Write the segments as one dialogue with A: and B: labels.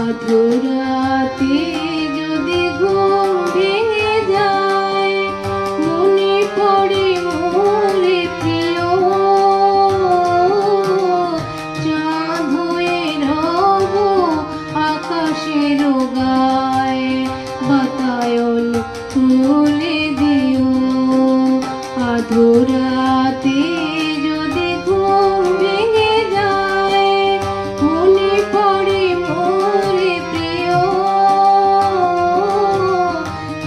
A: আধুরাতে যদি ঘুম ভেঙে যায় মনে পড়ে মোরে প্রিয় চাঁদ হয়ে রব আকাশের গায়ে বাতায়ন তুলে দিও আধুরাতে যদি ঘুম ভেঙে যায় মনে পড়ে মোরে প্রিয়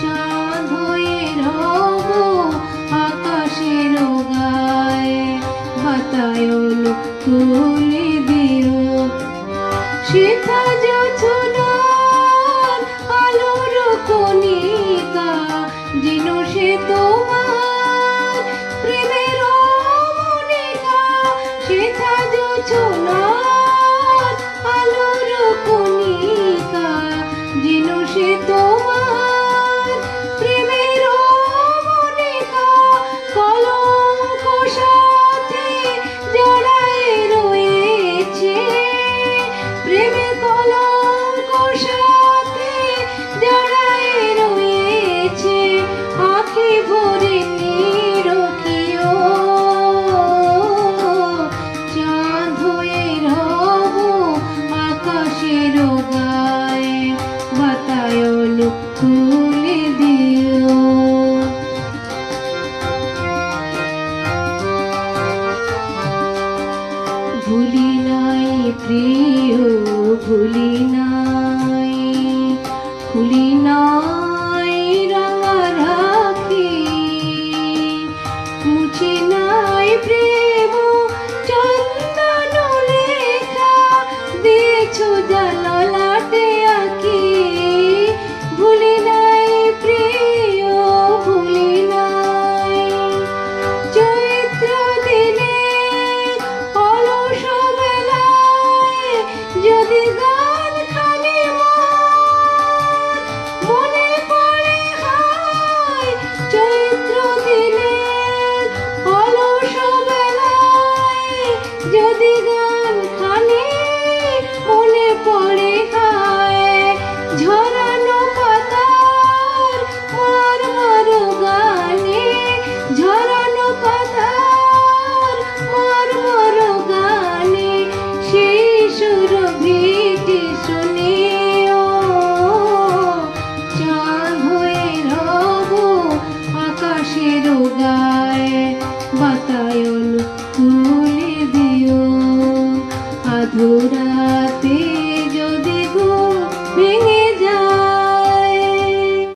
A: চাঁদ হয়ে রব আকাশের গায়ে বাতায়ন তুলে দিও শেখা জোছনার আলোর কণিকা যেন সে তোমার প্রেমের মনিকা শেখা জোছনার আলোর কণিকা যেন সে তোমার প্রেমের মনিকা কলঙ্ক সাথে জড়ায় রয়েছে প্রেমে কলঙ্ক সাথে জড়ায় রয়েছে আঁখি ভরে নিরখিও চাঁদ হয়ে রব আকাশের গায়ে বাতায়ন তুলে দিও ভুলি নাই প্রিয় ভুলি নাই খুলি নাই রাঙা রাখি মুছে নাই প্রেম চন্দন লেখা দিয়েছো জানালাতে আঁকি ভুলি নাই প্রিয় ভুলি নাই চৈত্র দিনে অলস বেলায় যদি গান খানি মনে পড়ে হায় চৈত্র দিনে অলস বেলায় যদি গান খানি মনে পড়ে হায় ঝরানো পাতার মরমর গানে ঝরানো পাতার মরমর গানে সেই সুরভিটি শুনিও চাঁদ হয়ে রব আকাশের গায়ে বাতায়ন তুলে দিও আধুরাতে